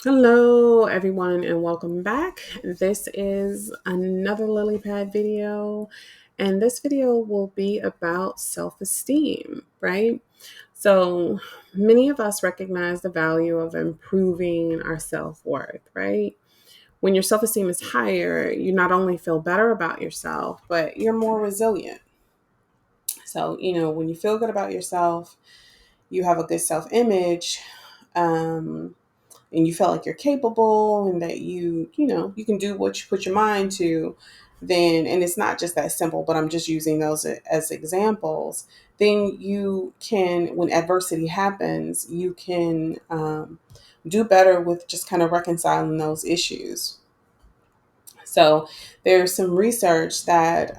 Hello, everyone, and welcome back. This is another lily pad video, and this video will be about self esteem, right? So, many of us recognize the value of improving our self worth, right? When your self esteem is higher, you not only feel better about yourself, but you're more resilient. So, when you feel good about yourself, you have a good self image. And you feel like you're capable and that you can do what you put your mind to, then, and it's not just that simple, but I'm just using those as examples, then you can, when adversity happens, you can do better with just kind of reconciling those issues. So there's some research that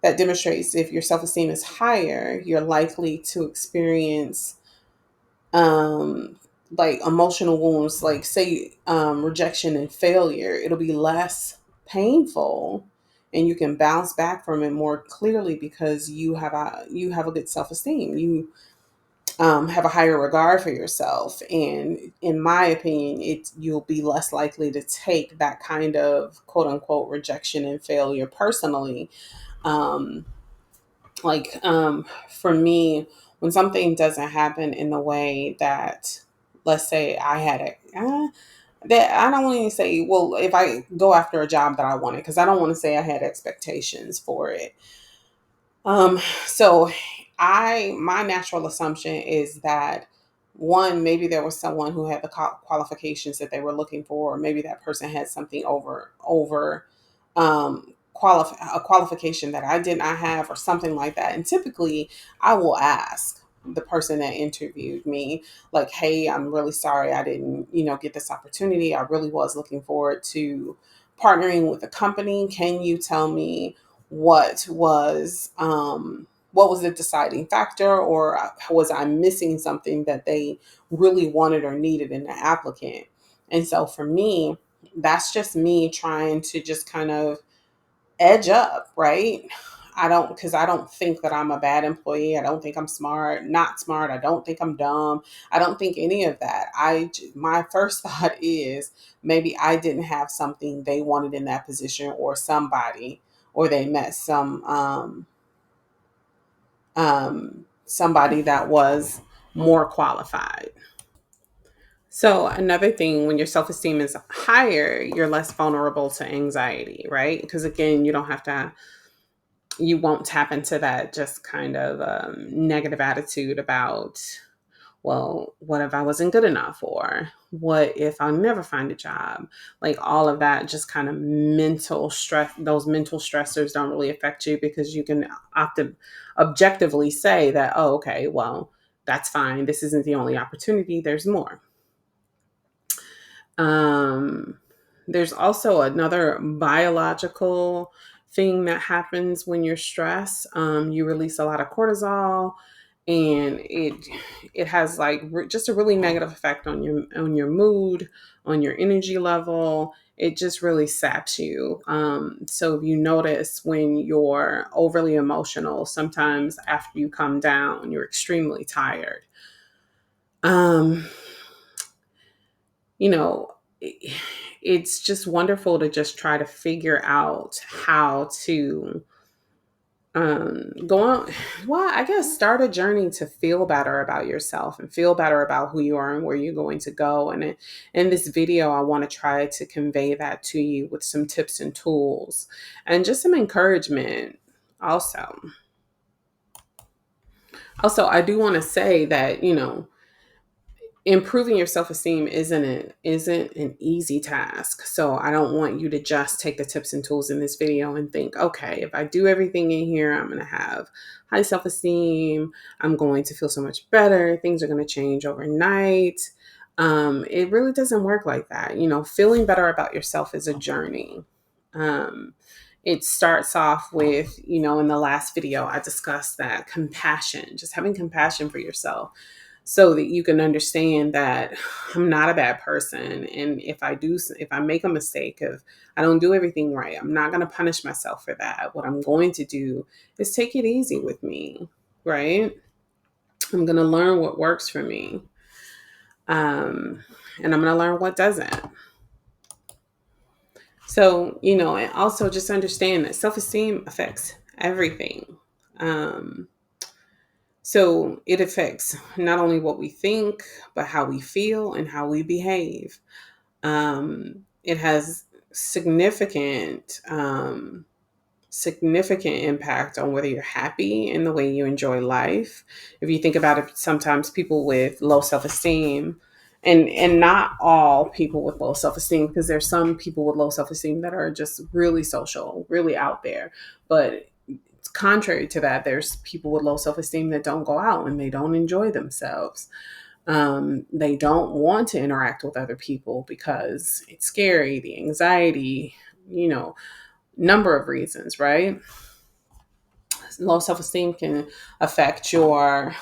demonstrates if your self-esteem is higher, you're likely to experience um like emotional wounds, like say rejection and failure. It'll be less painful and you can bounce back from it more clearly because you have a good self-esteem. You have a higher regard for yourself, and in my opinion, you'll be less likely to take that kind of quote unquote rejection and failure personally. um for me, when something doesn't happen in the way that, let's say I had it, that I don't want to say, well, if I go after a job that I wanted, because I don't want to say I had expectations for it. So my natural assumption is that, one, maybe there was someone who had the qualifications that they were looking for, or maybe that person had something over a qualification that I did not have, or something like that. And typically, I will ask the person that interviewed me, like, "Hey, I'm really sorry I didn't, get this opportunity. I really was looking forward to partnering with the company. Can you tell me what was what was the deciding factor, or was I missing something that they really wanted or needed in the applicant?" And so for me, that's just me trying to just kind of edge up, right? I don't think that I'm a bad employee. I don't think I'm smart, not smart. I don't think I'm dumb. I don't think any of that. My first thought is maybe I didn't have something they wanted in that position, or somebody, or they met somebody that was more qualified. So another thing, when your self-esteem is higher, you're less vulnerable to anxiety, right? Because again, you won't tap into that just kind of negative attitude about, well, what if I wasn't good enough? Or what if I'll never find a job? Like all of that, just kind of mental stress, those mental stressors don't really affect you because you can objectively say that, oh, okay, well, that's fine. This isn't the only opportunity. There's more. Um, there's also another biological thing that happens when you're stressed. You release a lot of cortisol, and it has like just a really negative effect on your mood, on your energy level. It just really saps you. So if you notice when you're overly emotional, sometimes after you come down, you're extremely tired. Um, you know, it's just wonderful to just try to figure out how to go on, well, I guess start a journey to feel better about yourself and feel better about who you are and where you're going to go. And in this video, I want to try to convey that to you with some tips and tools and just some encouragement also. I do want to say that, improving your self-esteem isn't an easy task. So I don't want you to just take the tips and tools in this video and think, okay, if I do everything in here, I'm going to have high self-esteem, I'm going to feel so much better, things are going to change overnight. It really doesn't work like that. Feeling better about yourself is a journey. It starts off with, in the last video I discussed that compassion, just having compassion for yourself, so that you can understand that I'm not a bad person. And if I make a mistake, if I don't do everything right, I'm not going to punish myself for that. What I'm going to do is take it easy with me, right? I'm going to learn what works for me. um, and I'm going to learn what doesn't. So, and also just understand that self esteem affects everything. Um, so it affects not only what we think, but how we feel and how we behave. It has significant significant impact on whether you're happy in the way you enjoy life. If you think about it, sometimes people with low self-esteem, and not all people with low self-esteem, because there's some people with low self-esteem that are just really social, really out there. But contrary to that, there's people with low self-esteem that don't go out and they don't enjoy themselves. They don't want to interact with other people because it's scary, the anxiety, you know, number of reasons, right? Low self-esteem can affect your,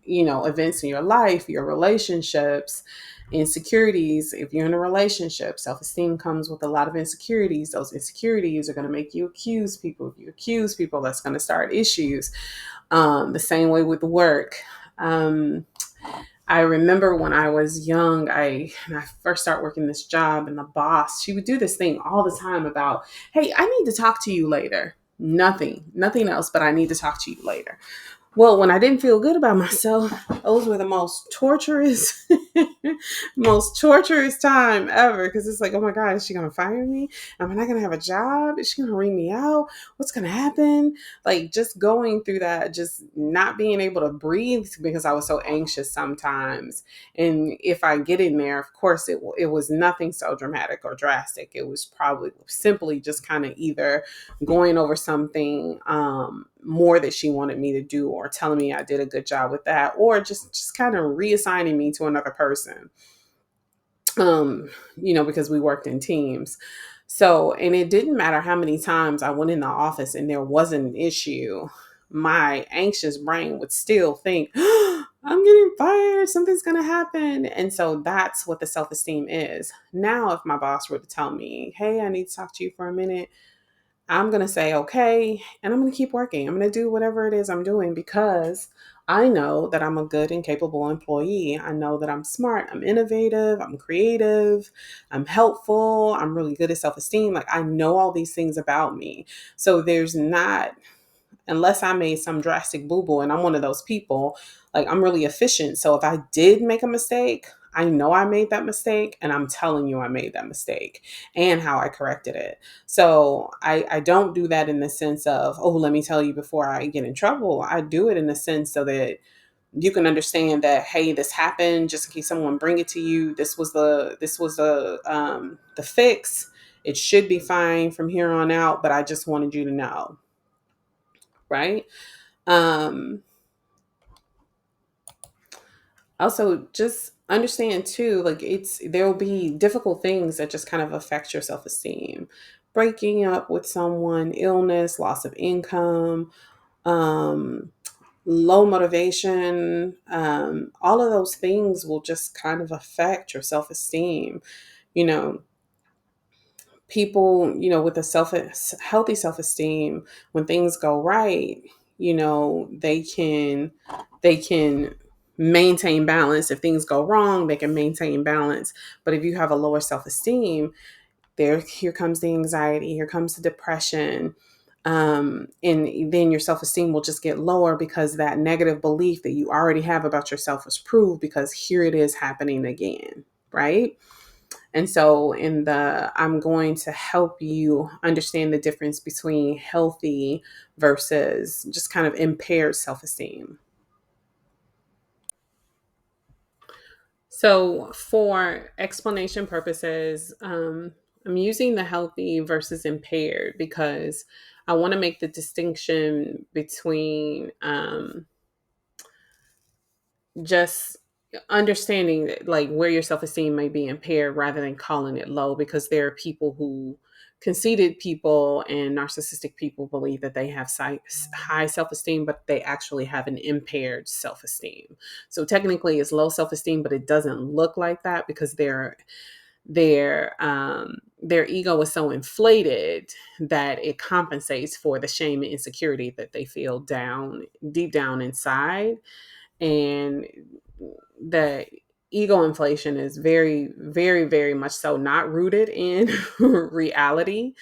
events in your life, your relationships, insecurities. If you're in a relationship, self-esteem comes with a lot of insecurities. Those insecurities are going to make you accuse people. If you accuse people, that's going to start issues. The same way with work. I remember when I was young, when I first started working this job, and the boss, she would do this thing all the time about, hey, I need to talk to you later. Nothing else, but I need to talk to you later. Well, when I didn't feel good about myself, those were the most torturous, most torturous time ever. Because it's like, oh my God, is she gonna fire me? Am I not gonna have a job? Is she gonna ring me out? What's gonna happen? Like just going through that, just not being able to breathe because I was so anxious sometimes. And if I get in there, of course, it was nothing so dramatic or drastic. It was probably simply just kind of either going over something more that she wanted me to do, or telling me I did a good job with that, or just kind of reassigning me to another person. Because we worked in teams. So, and it didn't matter how many times I went in the office and there wasn't an issue, my anxious brain would still think, I'm getting fired, something's going to happen. And so that's what the self esteem is. Now, if my boss were to tell me, hey, I need to talk to you for a minute, I'm going to say, okay, and I'm going to keep working. I'm going to do whatever it is I'm doing because I know that I'm a good and capable employee. I know that I'm smart, I'm innovative, I'm creative, I'm helpful, I'm really good at self esteem. Like, I know all these things about me. So there's not, unless I made some drastic boo boo, and I'm one of those people, like I'm really efficient. So if I did make a mistake, I know I made that mistake, and I'm telling you I made that mistake and how I corrected it. So I don't do that in the sense of, oh, let me tell you before I get in trouble. I do it in the sense so that you can understand that, hey, this happened, just in case someone bring it to you. This was the fix. It should be fine from here on out, but I just wanted you to know, right? Um, Also, just understand too, like there will be difficult things that just kind of affect your self esteem. Breaking up with someone, illness, loss of income, um, low motivation, all of those things will just kind of affect your self esteem. You know, people, with a healthy self-esteem, when things go right, they can maintain balance. If things go wrong, they can maintain balance. But if you have a lower self-esteem, here comes the anxiety, here comes the depression, and then your self-esteem will just get lower because that negative belief that you already have about yourself was proved, because here it is happening again, right? And so, I'm going to help you understand the difference between healthy versus just kind of impaired self esteem. So, for explanation purposes, I'm using the healthy versus impaired because I want to make the distinction between just understanding that, like, where your self-esteem may be impaired rather than calling it low, because there are people who, conceited people and narcissistic people, believe that they have high self-esteem, but they actually have an impaired self-esteem. So technically it's low self-esteem, but it doesn't look like that because their ego is so inflated that it compensates for the shame and insecurity that they feel deep down inside. And the ego inflation is very, very, very much so not rooted in reality.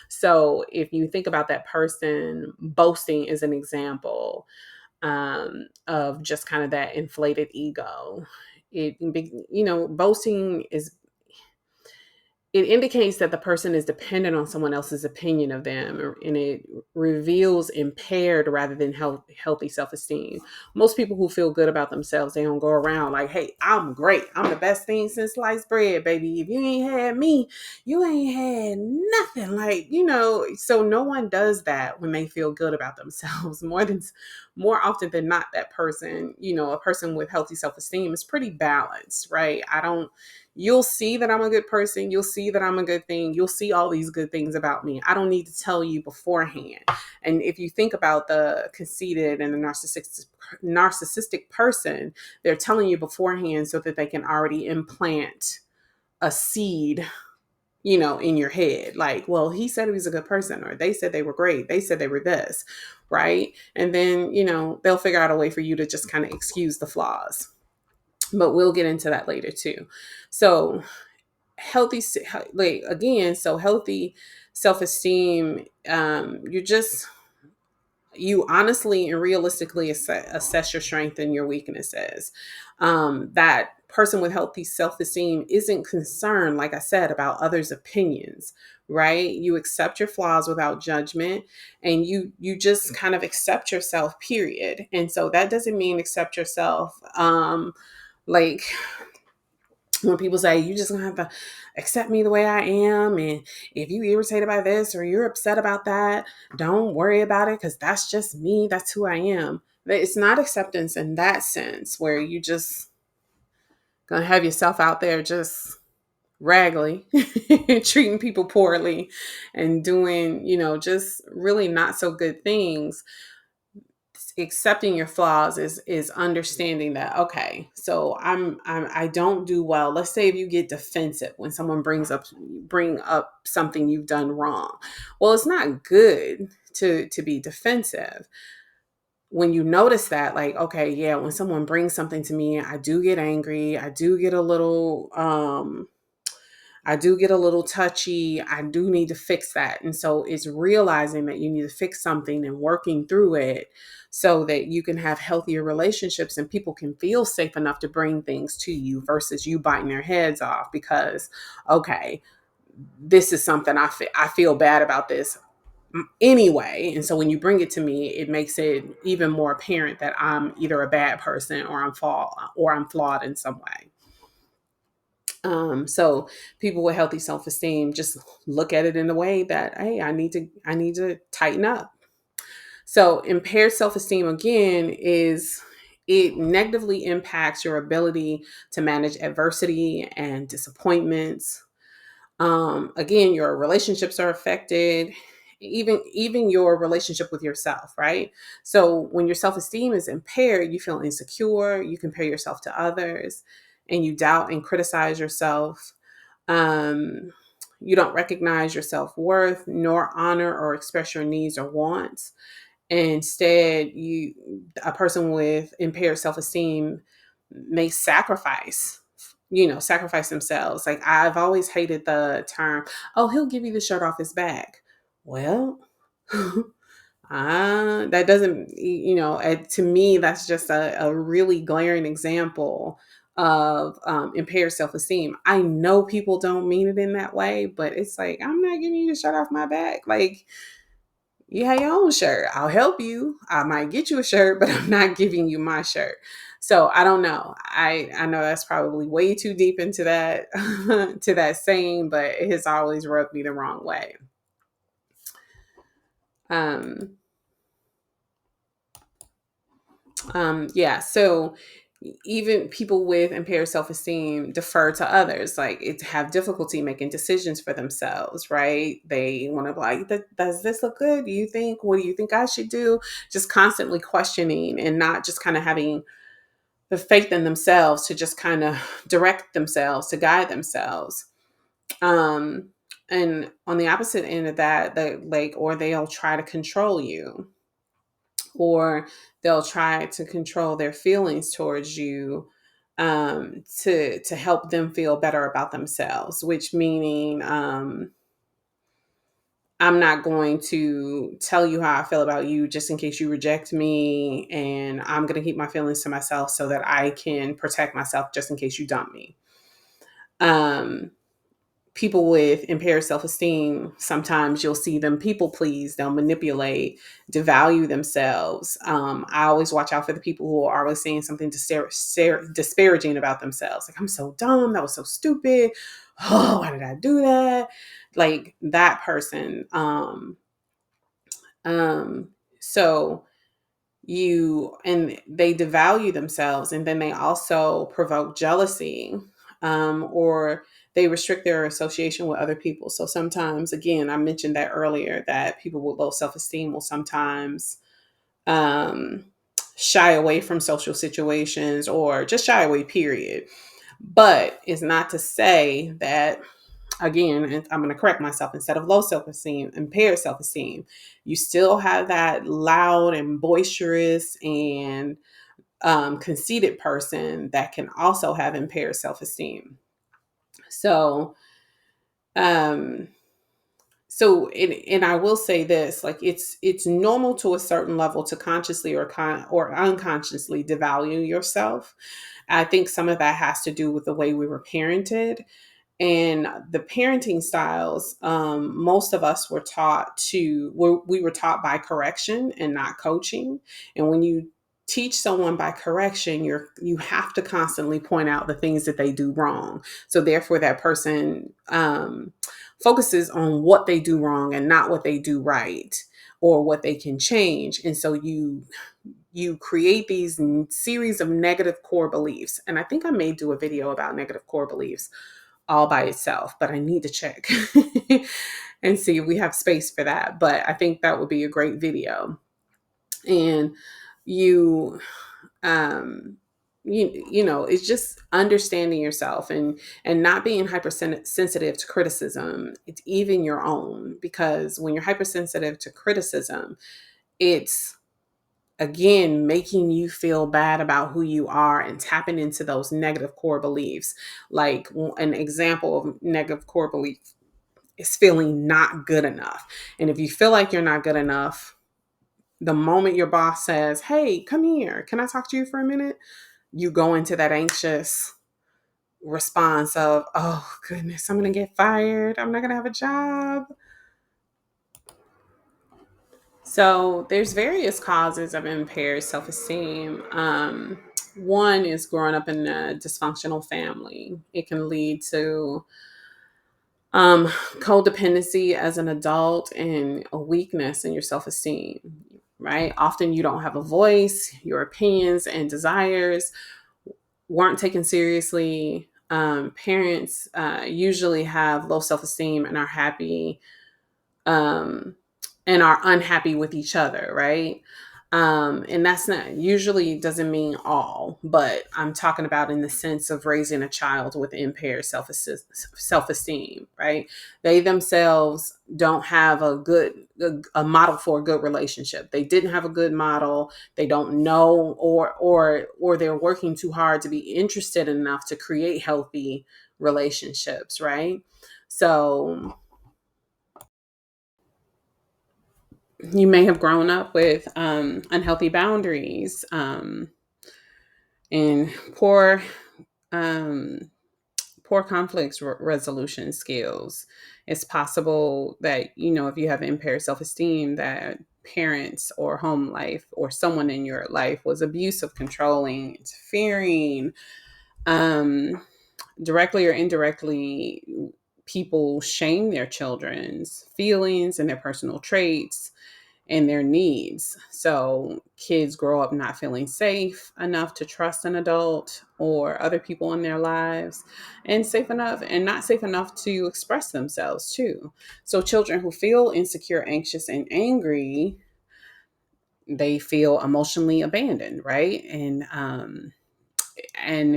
So if you think about that person, boasting is an example of just kind of that inflated ego. Boasting is, it indicates that the person is dependent on someone else's opinion of them, and it reveals impaired rather than healthy self-esteem. Most people who feel good about themselves, they don't go around like, hey, I'm great, I'm the best thing since sliced bread, baby. If you ain't had me, you ain't had nothing. So no one does that when they feel good about themselves. More often than not, that person, a person with healthy self-esteem is pretty balanced, right? You'll see that I'm a good person. You'll see that I'm a good thing. You'll see all these good things about me. I don't need to tell you beforehand. And if you think about the conceited and the narcissistic person, they're telling you beforehand so that they can already implant a seed, in your head. Like, well, he said he was a good person, or they said they were great. They said they were this, right? And then, they'll figure out a way for you to just kind of excuse the flaws. But we'll get into that later too. So healthy, like again, so healthy self-esteem, you honestly and realistically assess your strength and your weaknesses. That person with healthy self-esteem isn't concerned, like I said, about others' opinions, right? You accept your flaws without judgment, and you just kind of accept yourself, period. And so that doesn't mean accept yourself like when people say you just gonna have to accept me the way I am, and if you irritated by this or you're upset about that, don't worry about it because that's just me, that's who I am. It's not acceptance in that sense where you just gonna have yourself out there just raggedy treating people poorly and doing just really not so good things. Accepting your flaws is understanding that, okay, so I don't do well. Let's say if you get defensive when someone bring up something you've done wrong. Well, it's not good to be defensive. When you notice that, like, okay, yeah, when someone brings something to me, I do get angry, I do get a little touchy. I do need to fix that. And so it's realizing that you need to fix something and working through it so that you can have healthier relationships and people can feel safe enough to bring things to you versus you biting their heads off because, okay, this is something I feel bad about this anyway. And so when you bring it to me, it makes it even more apparent that I'm either a bad person or I'm flawed in some way. So people with healthy self-esteem just look at it in a way that, hey, I need to tighten up. So impaired self-esteem again is it negatively impacts your ability to manage adversity and disappointments. Again, your relationships are affected, even your relationship with yourself, right? So when your self-esteem is impaired, you feel insecure, you compare yourself to others, and you doubt and criticize yourself. um, you don't recognize your self-worth nor honor or express your needs or wants. Instead, a person with impaired self-esteem may sacrifice themselves. Like, I've always hated the term, oh, he'll give you the shirt off his back. Well, that doesn't, to me, that's just a really glaring example of impaired self-esteem. I know people don't mean it in that way, but it's like, I'm not giving you the shirt off my back. Like, you have your own shirt. I'll help you. I might get you a shirt, but I'm not giving you my shirt. So I don't know. I know that's probably way too deep into that to that saying, but it has always rubbed me the wrong way. Um, yeah. So even people with impaired self-esteem defer to others, like it have difficulty making decisions for themselves, right? They want to be like, does this look good? What do you think I should do? Just constantly questioning and not just kind of having the faith in themselves to just kind of direct themselves, to guide themselves. Um, and on the opposite end of that, or they'll try to control you, or they'll try to control their feelings towards you, to help them feel better about themselves, which meaning I'm not going to tell you how I feel about you just in case you reject me, and I'm going to keep my feelings to myself so that I can protect myself just in case you dump me. Um, People with impaired self-esteem, sometimes you'll see them people please, they'll manipulate, devalue themselves. I always watch out for the people who are always saying something disparaging about themselves, like, I'm so dumb, that was so stupid, oh, why did I do that, like that person. Um so you and they devalue themselves, and then they also provoke jealousy, or they restrict their association with other people. So sometimes, again, I mentioned that earlier, that people with low self-esteem will sometimes um, shy away from social situations, or just shy away, period. But it's not to say that, again, and I'm going to correct myself, instead of low self-esteem, impaired self-esteem, you still have that loud and boisterous and conceited person that can also have impaired self-esteem. So, um, and I will say this, like, it's normal to a certain level to consciously or unconsciously devalue yourself. I think some of that has to do with the way we were parented and the parenting styles. Most of us were we were taught by correction and not coaching. And when you teach someone by correction, you have to constantly point out the things that they do wrong, so therefore that person focuses on what they do wrong and not what they do right, or what they can change. And so you create these series of negative core beliefs. And I think I may do a video about negative core beliefs all by itself, but I need to check and see if we have space for that. But I think that would be a great video. And you, it's just understanding yourself, and not being hypersensitive to criticism. It's even your own, because when you're hypersensitive to criticism, it's, again, making you feel bad about who you are and tapping into those negative core beliefs. Like, an example of negative core belief is feeling not good enough. And if you feel like you're not good enough, the moment your boss says, "Hey, come here, can I talk to you for a minute?" you go into that anxious response of, "Oh goodness, I'm going to get fired. I'm not going to have a job." So there's various causes of impaired self-esteem. One is growing up in a dysfunctional family. It can lead to codependency as an adult and a weakness in your self-esteem, right? Often you don't have a voice, your opinions and desires weren't taken seriously. Parents usually have low self-esteem and are happy, um, and are unhappy with each other, right? And that's not usually, doesn't mean all, but I'm talking about in the sense of raising a child with impaired self-esteem, right? They themselves don't have a model for a good relationship. They didn't have a good model. They don't know, or they're working too hard to be interested enough to create healthy relationships, right? So you may have grown up with unhealthy boundaries, and um, poor conflict resolution skills. It's possible that, if you have impaired self-esteem, that parents or home life or someone in your life was abusive, controlling, interfering, um, directly or indirectly. People shame their children's feelings and their personal traits and their needs. So kids grow up not feeling safe enough to trust an adult or other people in their lives, and safe enough and not safe enough to express themselves too. So children who feel insecure, anxious, and angry, they feel emotionally abandoned, right? And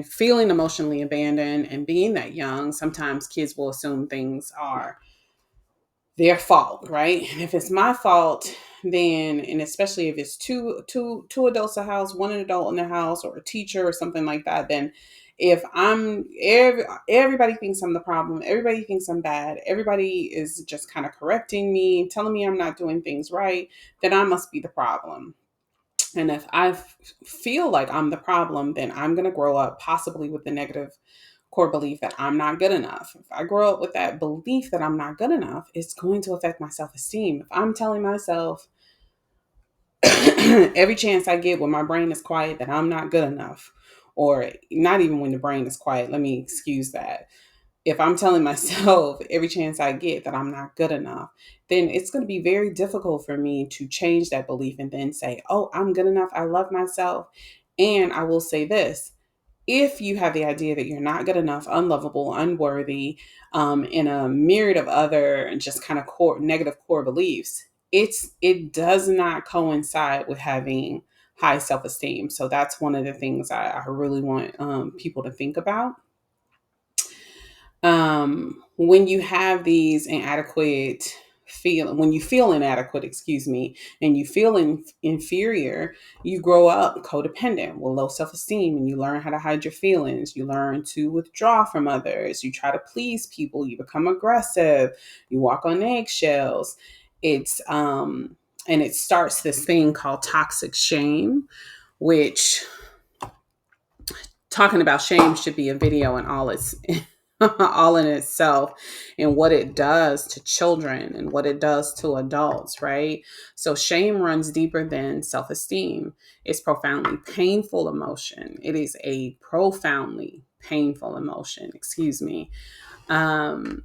feeling emotionally abandoned and being that young, sometimes kids will assume things are their fault, right? And if it's my fault, then, and especially if it's two adults in the house, one adult in the house, or a teacher or something like that, then if everybody thinks I'm the problem, everybody thinks I'm bad, everybody is just kind of correcting me, telling me I'm not doing things right, then I must be the problem. And if feel like I'm the problem, then I'm going to grow up possibly with the negative core belief that I'm not good enough. If I grow up with that belief that I'm not good enough, it's going to affect my self esteem. If I'm telling myself every chance I get when my brain is quiet that I'm not good enough, or not even when the brain is quiet, let me excuse that. If I'm telling myself every chance I get that I'm not good enough, then it's going to be very difficult for me to change that belief and then say, oh, I'm good enough. I love myself. And I will say this, if you have the idea that you're not good enough, unlovable, unworthy, in a myriad of other just kind of negative core beliefs, it does not coincide with having high self esteem. So that's one of the things I really want people to think about. When you have these inadequate when you feel inadequate, excuse me, and you feel inferior, you grow up codependent with low self-esteem, and you learn how to hide your feelings, you learn to withdraw from others, you try to please people, you become aggressive, you walk on eggshells. It's and it starts this thing called toxic shame, which, talking about shame should be a video in all its all in itself, and what it does to children and what it does to adults, right? So shame runs deeper than self-esteem. It's profoundly painful emotion. It is a profoundly painful emotion, excuse me. um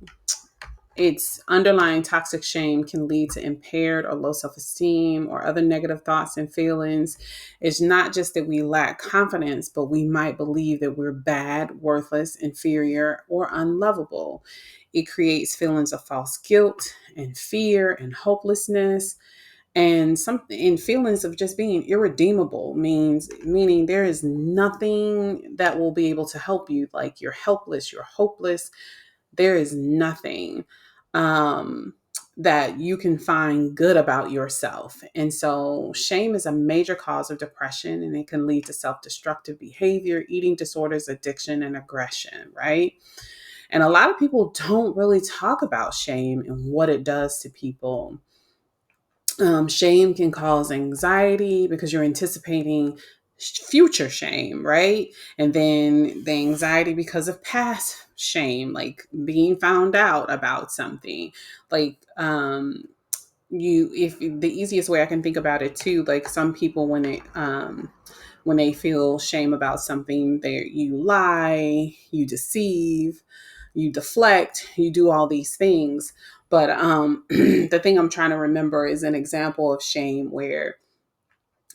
its underlying toxic shame can lead to impaired or low self esteem or other negative thoughts and feelings. It's not just that we lack confidence, but we might believe that we're bad, worthless, inferior, or unlovable. It creates feelings of false guilt and fear and hopelessness, and feelings of just being irredeemable, meaning there is nothing that will be able to help you. Like, you're helpless, you're hopeless, there is nothing um, that you can find good about yourself. And so, shame is a major cause of depression, and it can lead to self destructive behavior, eating disorders, addiction, and aggression, right? And a lot of people don't really talk about shame and what it does to people. Shame can cause anxiety because you're anticipating future shame, right? And then the anxiety because of past shame, like being found out about something. Like, if the easiest way I can think about it too, like some people when they feel shame about something, you lie, you deceive, you deflect, you do all these things. But the thing I'm trying to remember is an example of shame where,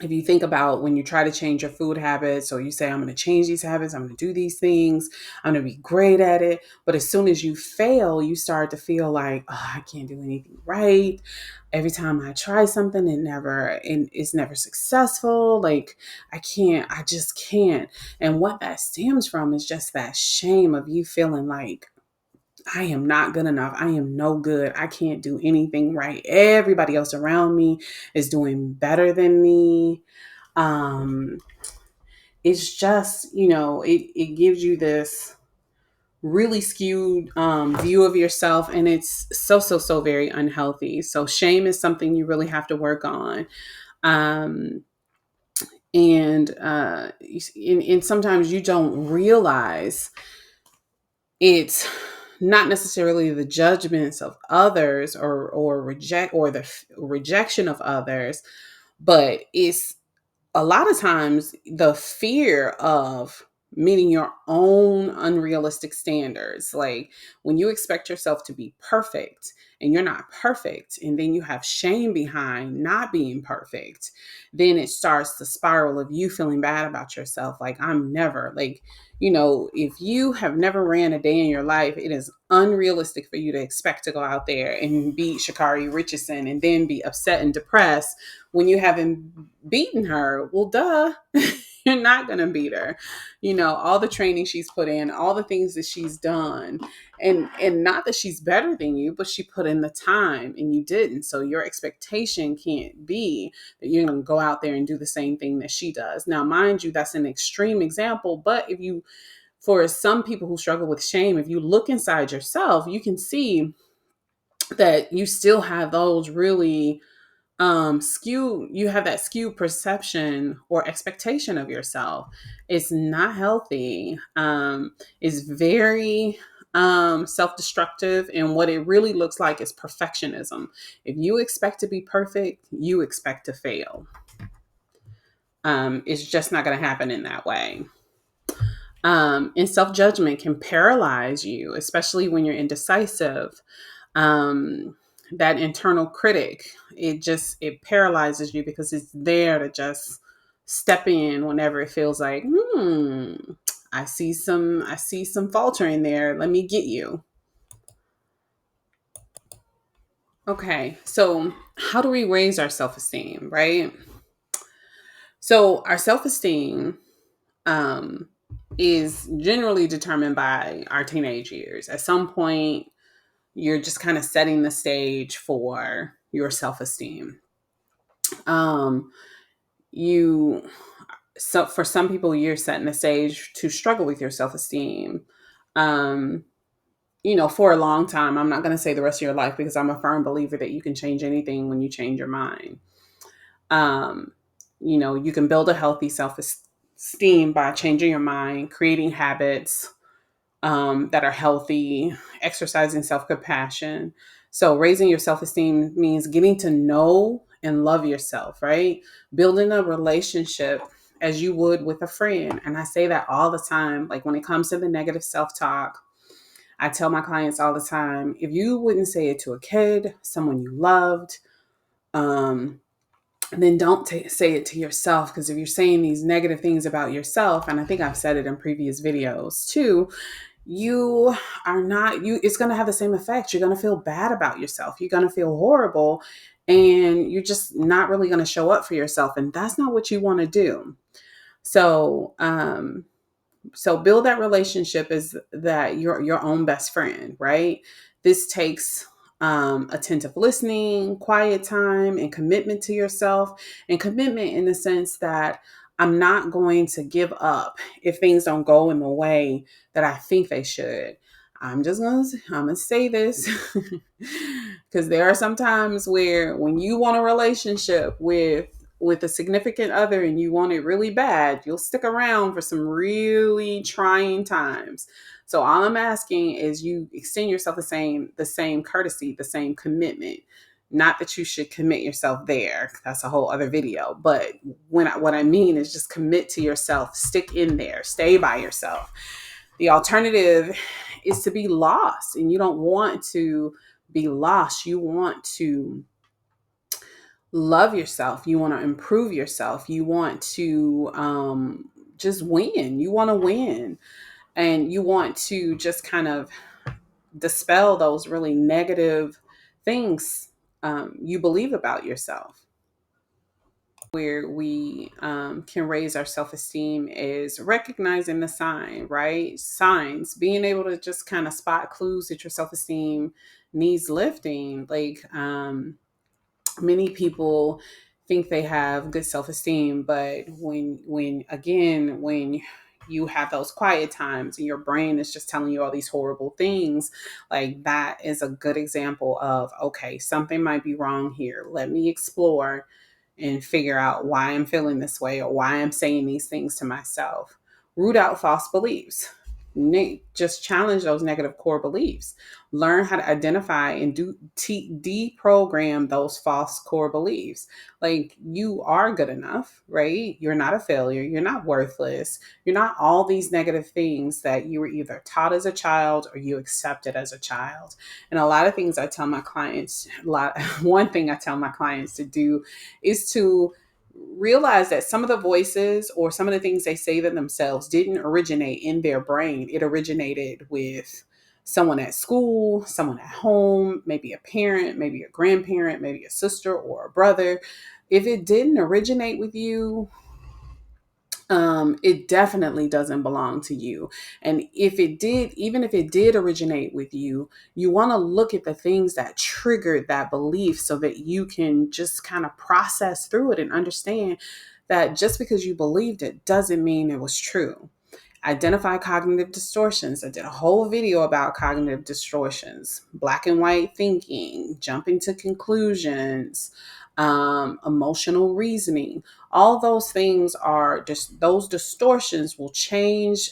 if you think about when you try to change your food habits, or you say, I'm going to change these habits, I'm going to do these things, I'm going to be great at it. But as soon as you fail, you start to feel like, oh, I can't do anything right. Every time I try something, it's never successful. Like, I just can't. And what that stems from is just that shame of you feeling like, I am not good enough. I am no good. I can't do anything right. Everybody else around me is doing better than me. Um, it's just, it gives you this really skewed view of yourself, and it's so very unhealthy. So shame is something you really have to work on. Um, and sometimes you don't realize it's not necessarily the judgments of others, or the rejection of others, but it's a lot of times the fear of meeting your own unrealistic standards. Like, when you expect yourself to be perfect and you're not perfect, and then you have shame behind not being perfect, then it starts the spiral of you feeling bad about yourself. Like, I'm never, like, if you have never ran a day in your life, it is unrealistic for you to expect to go out there and beat Shakari Richardson and then be upset and depressed when you haven't beaten her. Well, duh. You're not going to beat her. All the training she's put in, all the things that she's done, and not that she's better than you, but she put in the time and you didn't. So your expectation can't be that you're going to go out there and do the same thing that she does. Now, mind you, that's an extreme example, but for some people who struggle with shame, if you look inside yourself, you can see that you still have those really you have that skewed perception or expectation of yourself. It's not healthy. It's very self-destructive, and what it really looks like is perfectionism. If you expect to be perfect, you expect to fail. It's just not going to happen in that way. And self-judgment can paralyze you, especially when you're indecisive. That internal critic, it paralyzes you because it's there to just step in whenever it feels like, I see some faltering there. Let me get you. Okay, so how do we raise our self-esteem, right? So our self-esteem um, is generally determined by our teenage years. At some point, you're just kind of setting the stage for your self-esteem. Um, you so for some people, you're setting the stage to struggle with your self-esteem. Um, for a long time. I'm not going to say the rest of your life, because I'm a firm believer that you can change anything when you change your mind. Um, you can build a healthy self-esteem by changing your mind, creating habits that are healthy, exercising self compassion. So, raising your self esteem means getting to know and love yourself, right? Building a relationship as you would with a friend. And I say that all the time. Like, when it comes to the negative self talk, I tell my clients all the time, if you wouldn't say it to a kid, someone you loved, um, then don't say it to yourself. Because if you're saying these negative things about yourself, and I think I've said it in previous videos too, you are not you it's going to have the same effect. You're going to feel bad about yourself, you're going to feel horrible, and you're just not really going to show up for yourself, and that's not what you want to do. So build that relationship as that you're your own best friend, right? This takes attentive listening, quiet time, and commitment to yourself. And commitment in the sense that I'm not going to give up if things don't go in the way that I think they should. I'm gonna say this because there are some times where, when you want a relationship with a significant other and you want it really bad, you'll stick around for some really trying times. So all I'm asking is you extend yourself the same courtesy, the same commitment. Not that you should commit yourself there. That's a whole other video. But what I mean is, just commit to yourself, stick in there, stay by yourself. The alternative is to be lost, and you don't want to be lost. You want to love yourself. You want to improve yourself. You want to just win. You want to win. And you want to just kind of dispel those really negative things you believe about yourself. Where we can raise our self-esteem is recognizing the signs, being able to just kind of spot clues that your self-esteem needs lifting. Like, many people think they have good self-esteem, but when you have those quiet times and your brain is just telling you all these horrible things, like, that is a good example of, okay, something might be wrong here. Let me explore and figure out why I'm feeling this way, or why I'm saying these things to myself. Root out false beliefs. Just challenge those negative core beliefs. Learn how to identify and deprogram those false core beliefs. Like, you are good enough, right? You're not a failure. You're not worthless. You're not all these negative things that you were either taught as a child or you accepted as a child. And a lot of things I tell my clients, one thing I tell my clients to do is to realize that some of the voices or some of the things they say to themselves didn't originate in their brain. It originated with someone at school, someone at home, maybe a parent, maybe a grandparent, maybe a sister or a brother. If it didn't originate with you, it definitely doesn't belong to you. And if it did, even if it did originate with you, you want to look at the things that triggered that belief so that you can just kind of process through it and understand that just because you believed it doesn't mean it was true. Identify cognitive distortions. I did a whole video about cognitive distortions, black and white thinking, jumping to conclusions, emotional reasoning. All those things are just, those distortions will change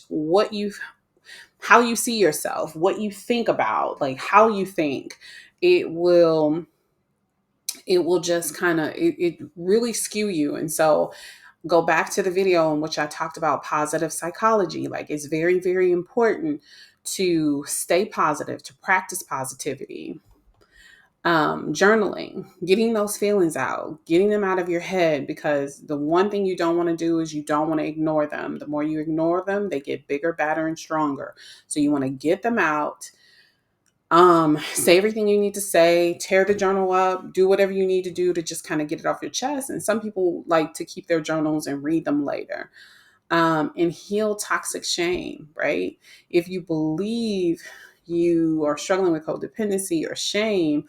how you see yourself, what you think about, like how you think. It will, it will just kind of, it really skew you. And so go back to the video in which I talked about positive psychology. Like, it's very, very important to stay positive, to practice positivity. Journaling, getting those feelings out, getting them out of your head, because the one thing you don't want to do is you don't want to ignore them. The more you ignore them, they get bigger, badder, and stronger. So you want to get them out. Say everything you need to say, tear the journal up, do whatever you need to do to just kind of get it off your chest. And some people like to keep their journals and read them later. And heal toxic shame, right? If you believe you are struggling with codependency or shame,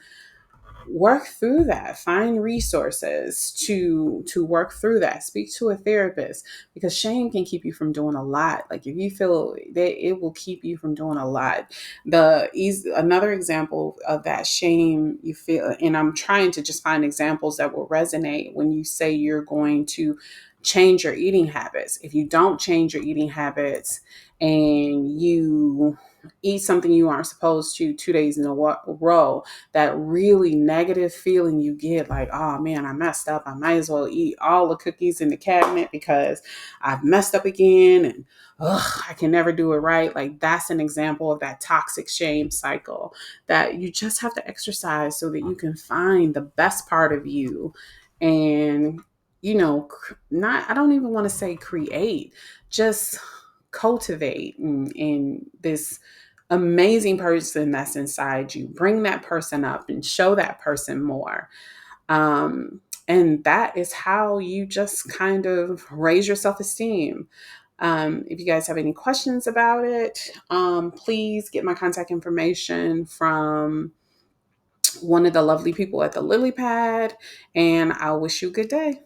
work through that. Find resources to work through that. Speak to a therapist, because shame can keep you from doing a lot. Like, if you feel that, it will keep you from doing a lot. Another example of that shame you feel, and I'm trying to just find examples that will resonate when you say you're going to change your eating habits. If you don't change your eating habits and you eat something you aren't supposed to 2 days in a row, that really negative feeling you get, like, oh man, I messed up. I might as well eat all the cookies in the cabinet because I've messed up again, and I can never do it right. Like, that's an example of that toxic shame cycle that you just have to exercise so that you can find the best part of you. And, not, I don't even want to say create, just cultivate and this amazing person that's inside you. Bring that person up and show that person more. And that is how you just kind of raise your self esteem. If you guys have any questions about it, please get my contact information from one of the lovely people at the Lily Pad. And I wish you a good day.